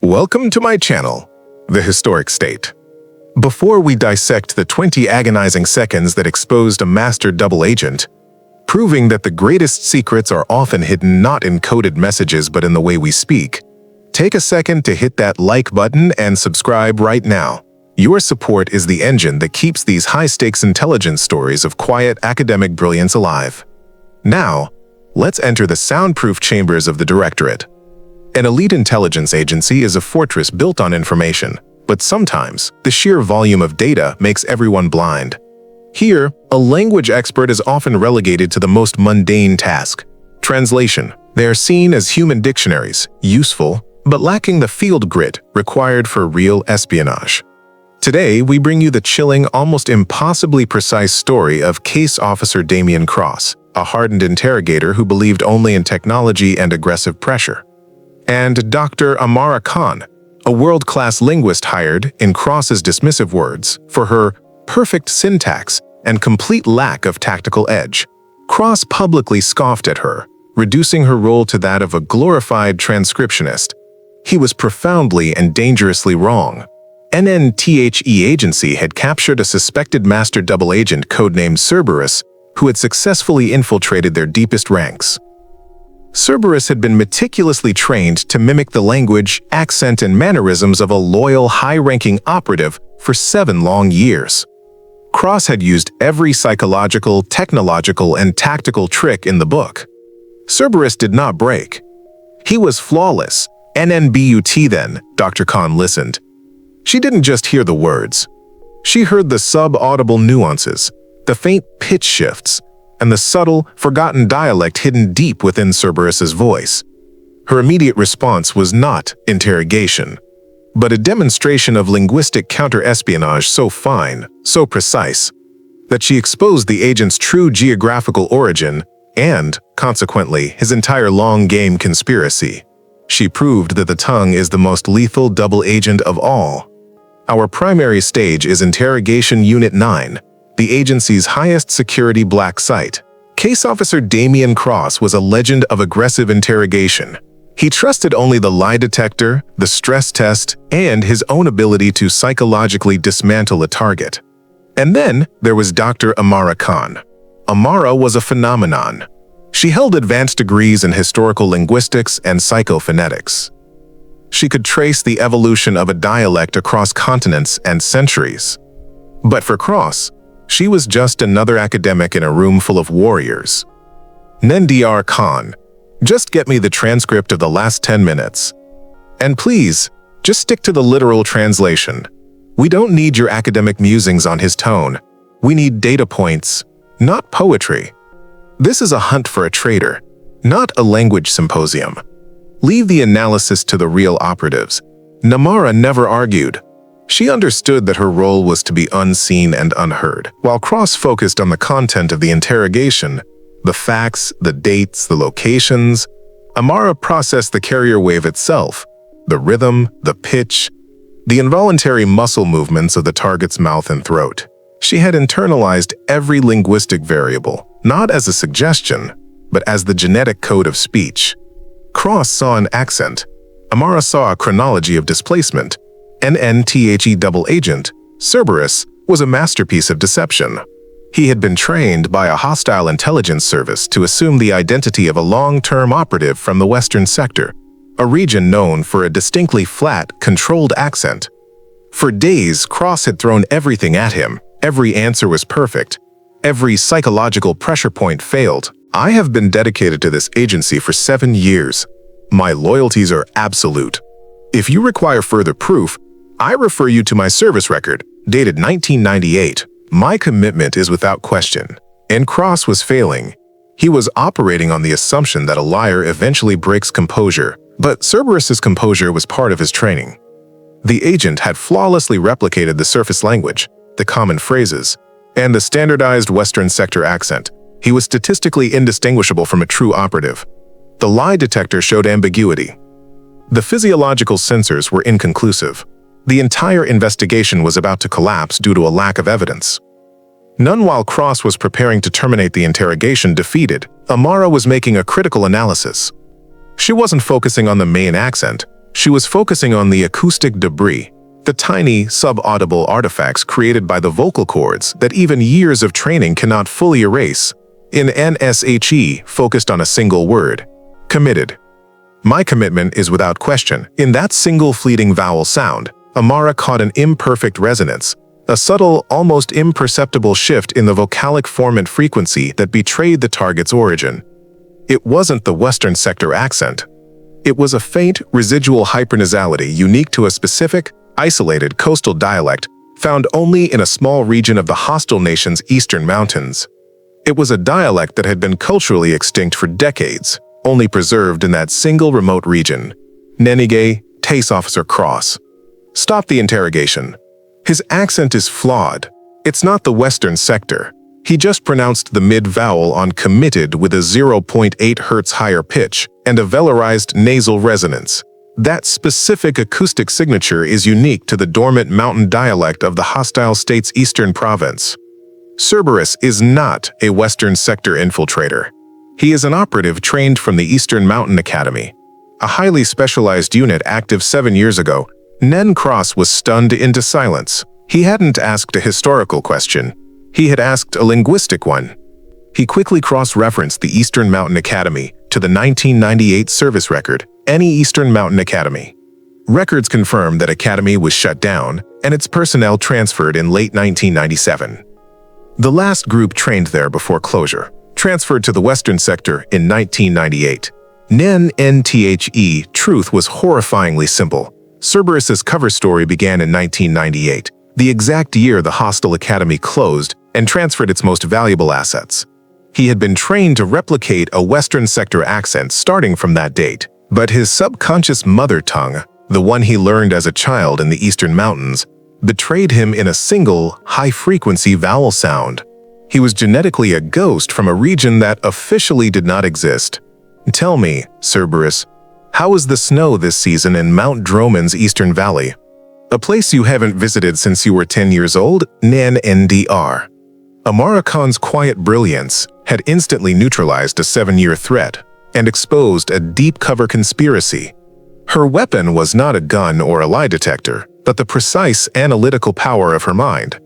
Welcome to my channel, The Historic State. Before we dissect the 20 agonizing seconds that exposed a master double agent, proving that the greatest secrets are often hidden not in coded messages but in the way we speak, take a second to hit that like button and subscribe right now. Your support is the engine that keeps these high-stakes intelligence stories of quiet academic brilliance alive. Now, let's enter the soundproof chambers of the Directorate. An elite intelligence agency is a fortress built on information, but sometimes the sheer volume of data makes everyone blind. Here, a language expert is often relegated to the most mundane task: translation. They are seen as human dictionaries, useful, but lacking the field grit required for real espionage. Today, we bring you the chilling, almost impossibly precise story of Case Officer Damien Cross, a hardened interrogator who believed only in technology and aggressive pressure, and Dr. Amara Khan, a world-class linguist hired, in Cross's dismissive words, for her perfect syntax and complete lack of tactical edge. Cross publicly scoffed at her, reducing her role to that of a glorified transcriptionist. He was profoundly and dangerously wrong. NNTHE agency had captured a suspected master double agent codenamed Cerberus, who had successfully infiltrated their deepest ranks. Cerberus had been meticulously trained to mimic the language, accent, and mannerisms of a loyal, high-ranking operative for 7 long years. Cross had used every psychological, technological, and tactical trick in the book. Cerberus did not break. He was flawless. NNBUT then, Dr. Khan listened. She didn't just hear the words. She heard the sub-audible nuances, the faint pitch shifts, and the subtle, forgotten dialect hidden deep within Cerberus's voice. Her immediate response was not interrogation, but a demonstration of linguistic counter-espionage so fine, so precise, that she exposed the agent's true geographical origin and, consequently, his entire long-game conspiracy. She proved that the tongue is the most lethal double agent of all. Our primary stage is Interrogation Unit 9, the agency's highest security black site. Case Officer Damien Cross was a legend of aggressive interrogation. He trusted only the lie detector, the stress test, and his own ability to psychologically dismantle a target. And then there was Dr. Amara Khan. Amara was a phenomenon. She held advanced degrees in historical linguistics and psychophonetics. She could trace the evolution of a dialect across continents and centuries. But for Cross, she was just another academic in a room full of warriors. Nendr Khan, just get me the transcript of the last 10 minutes. And please, just stick to the literal translation. We don't need your academic musings on his tone. We need data points, not poetry. This is a hunt for a traitor, not a language symposium. Leave the analysis to the real operatives. Namara never argued. She understood that her role was to be unseen and unheard. While Cross focused on the content of the interrogation, the facts, the dates, the locations, Amara processed the carrier wave itself, the rhythm, the pitch, the involuntary muscle movements of the target's mouth and throat. She had internalized every linguistic variable, not as a suggestion, but as the genetic code of speech. Cross saw an accent. Amara saw a chronology of displacement. NNTHE double agent, Cerberus, was a masterpiece of deception. He had been trained by a hostile intelligence service to assume the identity of a long-term operative from the Western sector, a region known for a distinctly flat, controlled accent. For days, Cross had thrown everything at him. Every answer was perfect. Every psychological pressure point failed. I have been dedicated to this agency for 7 years. My loyalties are absolute. If you require further proof, I refer you to my service record, dated 1998. My commitment is without question. And Cross was failing. He was operating on the assumption that a liar eventually breaks composure, but Cerberus's composure was part of his training. The agent had flawlessly replicated the surface language, the common phrases, and the standardized Western sector accent. He was statistically indistinguishable from a true operative. The lie detector showed ambiguity. The physiological sensors were inconclusive. The entire investigation was about to collapse due to a lack of evidence. None while Cross was preparing to terminate the interrogation defeated, Amara was making a critical analysis. She wasn't focusing on the main accent, She was focusing on the acoustic debris, the tiny, sub-audible artifacts created by the vocal cords that even years of training cannot fully erase. In NSHE, focused on a single word: committed. My commitment is without question. In that single fleeting vowel sound, Amara caught an imperfect resonance, a subtle, almost imperceptible shift in the vocalic formant frequency that betrayed the target's origin. It wasn't the Western sector accent. It was a faint, residual hypernasality unique to a specific, isolated coastal dialect found only in a small region of the hostile nation's eastern mountains. It was a dialect that had been culturally extinct for decades, only preserved in that single remote region. Nenige, Case Officer Cross. Stop the interrogation. His accent is flawed. It's not the Western sector. He just pronounced the mid-vowel on committed with a 0.8 Hz higher pitch and a velarized nasal resonance. That specific acoustic signature is unique to the dormant mountain dialect of the hostile state's eastern province. Cerberus is not a Western sector infiltrator. He is an operative trained from the Eastern Mountain Academy. A highly specialized unit active 7 years ago, Nen Cross was stunned into silence. He hadn't asked a historical question. He had asked a linguistic one. He quickly cross-referenced the Eastern Mountain Academy to the 1998 service record, any Eastern Mountain Academy. Records confirm that academy was shut down and its personnel transferred in late 1997. The last group trained there before closure transferred to the Western sector in 1998. NTHE truth was horrifyingly simple. Cerberus's cover story began in 1998, the exact year the hostile academy closed and transferred its most valuable assets. He had been trained to replicate a Western sector accent starting from that date, but his subconscious mother tongue, the one he learned as a child in the Eastern Mountains, betrayed him in a single, high-frequency vowel sound. He was genetically a ghost from a region that officially did not exist. Tell me, Cerberus, how is the snow this season in Mount Droman's Eastern Valley? A place you haven't visited since you were 10 years old, NDR. Amara Khan's quiet brilliance had instantly neutralized a 7-year threat and exposed a deep-cover conspiracy. Her weapon was not a gun or a lie detector, but the precise analytical power of her mind.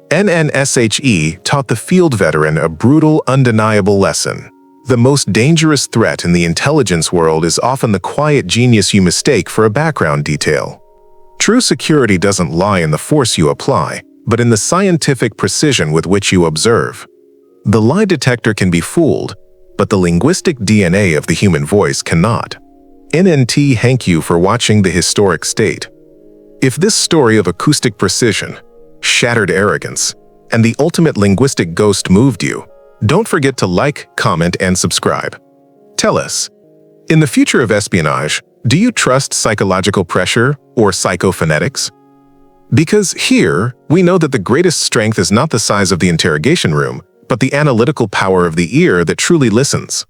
NSHE taught the field veteran a brutal, undeniable lesson. The most dangerous threat in the intelligence world is often the quiet genius you mistake for a background detail. True security doesn't lie in the force you apply, but in the scientific precision with which you observe. The lie detector can be fooled, but the linguistic DNA of the human voice cannot. Thank you for watching The Historic State. If this story of acoustic precision, shattered arrogance, and the ultimate linguistic ghost moved you, don't forget to like, comment, and subscribe. Tell us, in the future of espionage, do you trust psychological pressure or psychophonetics? Because here, we know that the greatest strength is not the size of the interrogation room, but the analytical power of the ear that truly listens.